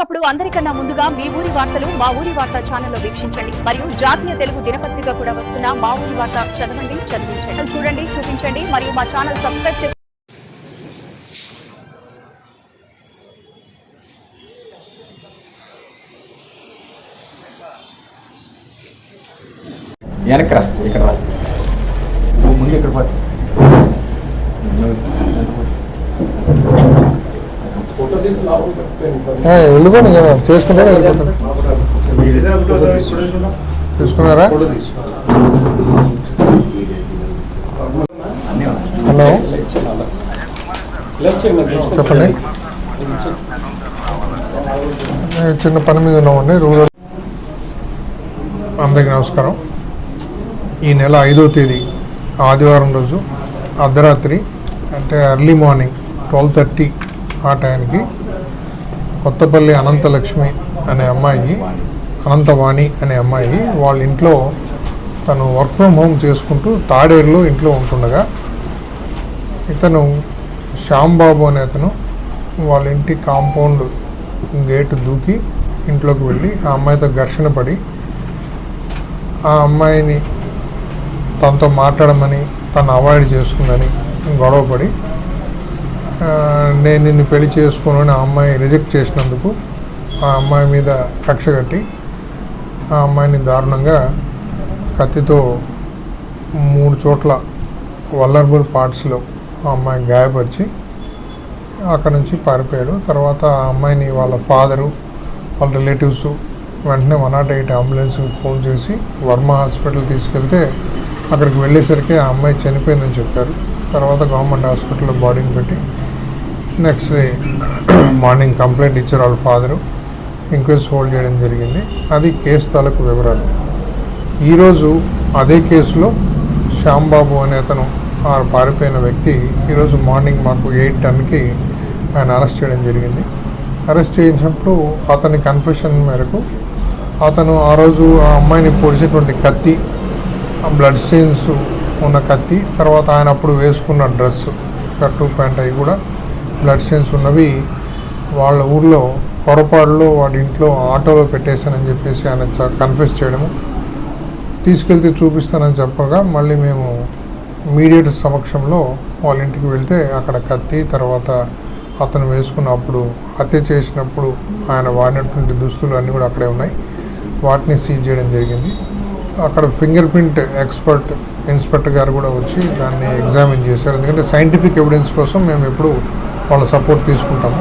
అప్పుడు అందరికన్నా ముందుగా మీ ఊరి వార్తలు మా ఊరి వార్త ఛానల్లో వీక్షించండి మరియు జాతీయ తెలుగు దినపత్రిక కూడా వస్తున్న మా ఊరి వార్త చదవండి, చదివించండి, చూడండి, చూపించండి మరియు మా ఛానల్ సబ్స్క్రైబ్ చేసి వెనకరా ఇక్కడ ముందు ఇక్కడ పట్టు వెళ్ళిపోండి కదా చేసుకుంటారా తీసుకున్నారా? హలో చెప్పండి. చిన్న పని మీద ఉన్నామండి. రూరల్ అందరికీ నమస్కారం. ఈ నెల 5వ తేదీ ఆదివారం రోజు అర్ధరాత్రి అంటే ఎర్లీ మార్నింగ్ 12:30 ఆ టైంకి కొత్తపల్లి అనంతలక్ష్మి అనే అమ్మాయి, అనంతవాణి అనే అమ్మాయి వాళ్ళ ఇంట్లో తను వర్క్ ఫ్రమ్ హోమ్ చేసుకుంటూ తాడేరులో ఇంట్లో ఉంటుండగా ఇతను శ్యాంబాబు అనే అతను వాళ్ళ ఇంటి కాంపౌండ్ గేటు దూకి ఇంట్లోకి వెళ్ళి ఆ అమ్మాయితో ఘర్షణ పడి ఆ అమ్మాయిని తనతో మాట్లాడమని తను అవాయిడ్ చేస్తుందని గొడవపడి నేను నిన్ను పెళ్లి చేసుకోనని ఆ అమ్మాయి రిజెక్ట్ చేసినందుకు ఆ అమ్మాయి మీద కక్ష కట్టి ఆ అమ్మాయిని దారుణంగా కత్తితో 3 చోట్ల వల్నరబుల్ పార్ట్స్లో ఆ అమ్మాయిని గాయపరిచి అక్కడ నుంచి పారిపోయాడు. తర్వాత ఆ అమ్మాయిని వాళ్ళ ఫాదరు, వాళ్ళ రిలేటివ్స్ వెంటనే 108 అంబులెన్స్కి ఫోన్ చేసి వర్మ హాస్పిటల్ తీసుకెళ్తే అక్కడికి వెళ్ళేసరికి ఆ అమ్మాయి చనిపోయిందని చెప్పారు. తర్వాత గవర్నమెంట్ హాస్పిటల్లో బాడీని పెట్టి నెక్స్ట్ డే మార్నింగ్ కంప్లైంట్ ఇచ్చారు వాళ్ళ ఫాదరు. ఇంక్వెస్ట్ హోల్డ్ చేయడం జరిగింది. అది కేసు తాలూకు వివరాలు. ఈరోజు అదే కేసులో శ్యాంబాబు అనే అతను పారిపోయిన వ్యక్తి ఈరోజు మార్నింగ్ మాకు 8:10కి ఆయన అరెస్ట్ చేయడం జరిగింది. అరెస్ట్ చేయించినప్పుడు అతని కన్ఫెషన్ మేరకు అతను ఆ రోజు ఆ అమ్మాయిని పొడిచినటువంటి కత్తి, బ్లడ్ స్టెయిన్స్ ఉన్న కత్తి, తర్వాత ఆయన అప్పుడు వేసుకున్న డ్రెస్, షర్టు, ప్యాంట్ అవి కూడా బ్లడ్ స్టెయిన్స్ ఉన్నవి వాళ్ళ ఊర్లో పొరపాటులో వాడి ఇంట్లో ఆటోలో పెట్టేశానని చెప్పేసి ఆయన కన్ఫెస్ చేయడము, తీసుకెళ్తే చూపిస్తానని చెప్పగా మళ్ళీ మేము మీడియేటర్ సమక్షంలో వాళ్ళ ఇంటికి వెళ్తే అక్కడ కత్తి, తర్వాత అతను వేసుకున్న అప్పుడు హత్య చేసినప్పుడు ఆయన వాడినటువంటి దుస్తులు అన్నీ కూడా అక్కడే ఉన్నాయి. వాటిని సీజ్ చేయడం జరిగింది. అక్కడ ఫింగర్ ప్రింట్ ఎక్స్పర్ట్ ఇన్స్పెక్టర్ గారు కూడా వచ్చి దాన్ని ఎగ్జామిన్ చేశారు. ఎందుకంటే సైంటిఫిక్ ఎవిడెన్స్ కోసం మేము ఎప్పుడు వాళ్ళ సపోర్ట్ తీసుకుంటాము.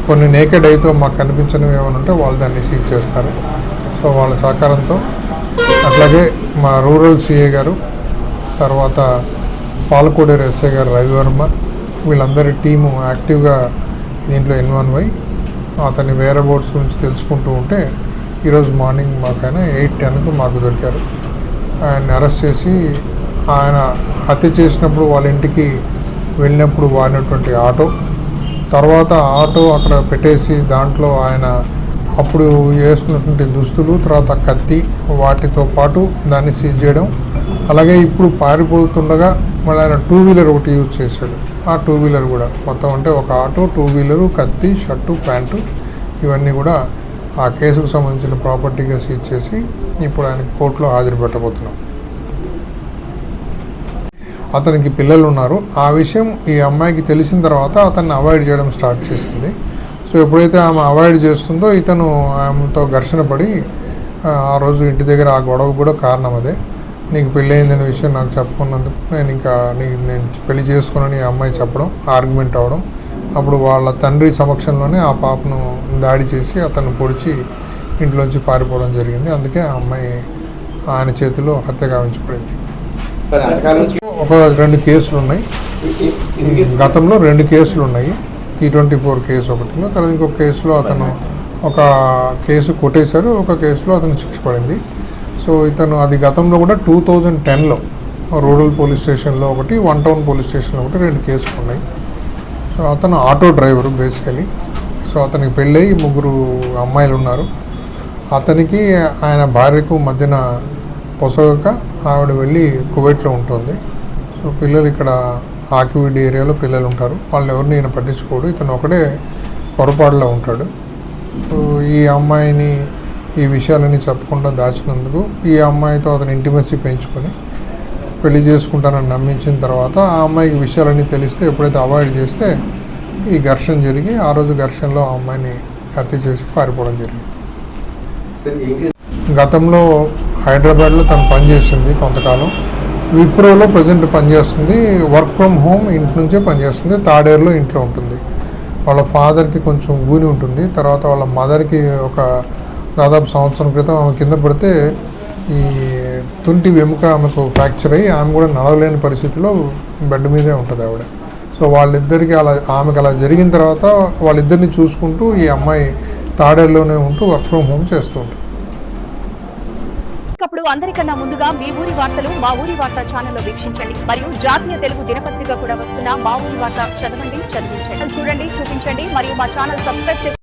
కొన్ని నేకెడ్ అయితే మాకు కనిపించినవి ఏమైనా ఉంటే వాళ్ళు దాన్ని సీజ్ చేస్తారు. సో వాళ్ళ సహకారంతో, అట్లాగే మా రూరల్ సిఏ గారు, తర్వాత పాలకోడేరు ఎస్ఐ గారు రవివర్మ, వీళ్ళందరి టీము యాక్టివ్గా దీంట్లో ఇన్వాల్వ్ అయ్యి అతని వేరే బోర్డ్స్ గురించి తెలుసుకుంటూ ఉంటే ఈరోజు మార్నింగ్ మాకు ఆయన 8:10కు మాకు దొరికారు. ఆయన్ని అరెస్ట్ చేసి ఆయన హత్య చేసినప్పుడు వాళ్ళ ఇంటికి వెళ్ళినప్పుడు వాడినటువంటి ఆటో, తర్వాత ఆటో అక్కడ పెట్టేసి దాంట్లో ఆయన అప్పుడు వేసుకున్నటువంటి దుస్తులు, తర్వాత కత్తి, వాటితో పాటు దాన్ని సీజ్ చేయడం. అలాగే ఇప్పుడు పారిపోతుండగా మళ్ళీ ఆయన 2 వీలర్ ఒకటి యూజ్ చేశాడు. ఆ 2 వీలర్ కూడా మొత్తం అంటే ఒక ఆటో, 2 వీలరు, కత్తి, షర్టు, ప్యాంటు ఇవన్నీ కూడా ఆ కేసుకు సంబంధించిన ప్రాపర్టీగా సీజ్ చేసి ఇప్పుడు ఆయన కోర్టులో హాజరు పెట్టబోతున్నాం. అతనికి పిల్లలు ఉన్నారు. ఆ విషయం ఈ అమ్మాయికి తెలిసిన తర్వాత అతన్ని అవాయిడ్ చేయడం స్టార్ట్ చేసింది. సో ఎప్పుడైతే ఆమె అవాయిడ్ చేస్తుందో ఇతను ఆమెతో ఘర్షణ పడి ఆ రోజు ఇంటి దగ్గర ఆ గొడవ కూడా కారణం అదే. నీకు పెళ్ళి అయిందనే విషయం నాకు చెప్పుకున్నందుకు నేను పెళ్లి చేసుకున్నాను ఈ అమ్మాయి చెప్పడం, ఆర్గ్యుమెంట్ అవ్వడం. అప్పుడు వాళ్ళ తండ్రి సమక్షంలోనే ఆ పాపను దాడి చేసి అతను పొడిచి ఇంట్లోంచి పారిపోవడం జరిగింది. అందుకే ఆ అమ్మాయి ఆయన చేతిలో హత్య గావించబడింది. ఒక 2 కేసులు ఉన్నాయి. గతంలో 2 కేసులు ఉన్నాయి. T24 కేసు ఒకటిలో, తర్వాత ఇంకొక కేసులో అతను ఒక కేసు కొట్టేశారు, ఒక కేసులో అతను శిక్ష పడింది. సో ఇతను అది గతంలో కూడా 2010లో రూరల్ పోలీస్ స్టేషన్లో ఒకటి, 1 టౌన్ పోలీస్ స్టేషన్లో ఒకటి 2 కేసులు ఉన్నాయి. సో అతను ఆటో డ్రైవరు బేసికలీ. సో అతనికి పెళ్ళై 3 అమ్మాయిలు ఉన్నారు. అతనికి ఆయన భార్యకు మధ్యన పొసగక ఆవిడ వెళ్ళి కువైట్లో ఉంటుంది. సో పిల్లలు ఇక్కడ ఆకివీడి ఏరియాలో పిల్లలు ఉంటారు. వాళ్ళని ఎవరిని ఈయన పట్టించుకోడు. ఇతను ఒకడే పొరపాటులో ఉంటాడు. ఈ అమ్మాయిని ఈ విషయాలన్నీ చెప్పకుండా దాచినందుకు ఈ అమ్మాయితో అతను ఇంటిమసీ పెంచుకొని పెళ్లి చేసుకుంటానని నమ్మించిన తర్వాత ఆ అమ్మాయికి విషయాలన్నీ తెలిస్తే ఎప్పుడైతే అవాయిడ్ చేస్తే ఈ ఘర్షణ జరిగి ఆ రోజు ఘర్షణలో ఆ అమ్మాయిని హత్య చేసి పారిపోవడం జరిగింది. గతంలో హైదరాబాద్లో తను పనిచేసింది కొంతకాలం, విప్రోలో ప్రజెంట్ పనిచేస్తుంది, వర్క్ ఫ్రమ్ హోమ్ ఇంటి నుంచే పనిచేస్తుంది, తాడేరులో ఇంట్లో ఉంటుంది. వాళ్ళ ఫాదర్కి కొంచెం గూని ఉంటుంది, తర్వాత వాళ్ళ మదర్కి ఒక దాదాపు సంవత్సరం క్రితం ఆమె కింద పడితే ఈ తుంటి వెముక ఆమెకు ఫ్రాక్చర్ అయ్యి ఆమె కూడా నడవలేని పరిస్థితిలో బెడ్ మీదే ఉంటుంది ఆవిడ. సో వాళ్ళిద్దరికి ఆమెకు అలా జరిగిన తర్వాత వాళ్ళిద్దరిని చూసుకుంటూ ఈ అమ్మాయి తాడేరులోనే ఉంటూ వర్క్ ఫ్రమ్ హోమ్ చేస్తూ ఉంటుంది. అప్పుడు అందరికన్నా ముందుగా మీ ఊరి వార్తలు మా ఊరి వార్త ఛానల్లో వీక్షించండి మరియు జాతీయ తెలుగు దినపత్రిక కూడా వస్తున్న మా ఊరి వార్త చదవండి, చదివించండి. చూడండి, చూపించండి మరియు మా ఛానల్ సబ్స్క్రైబ్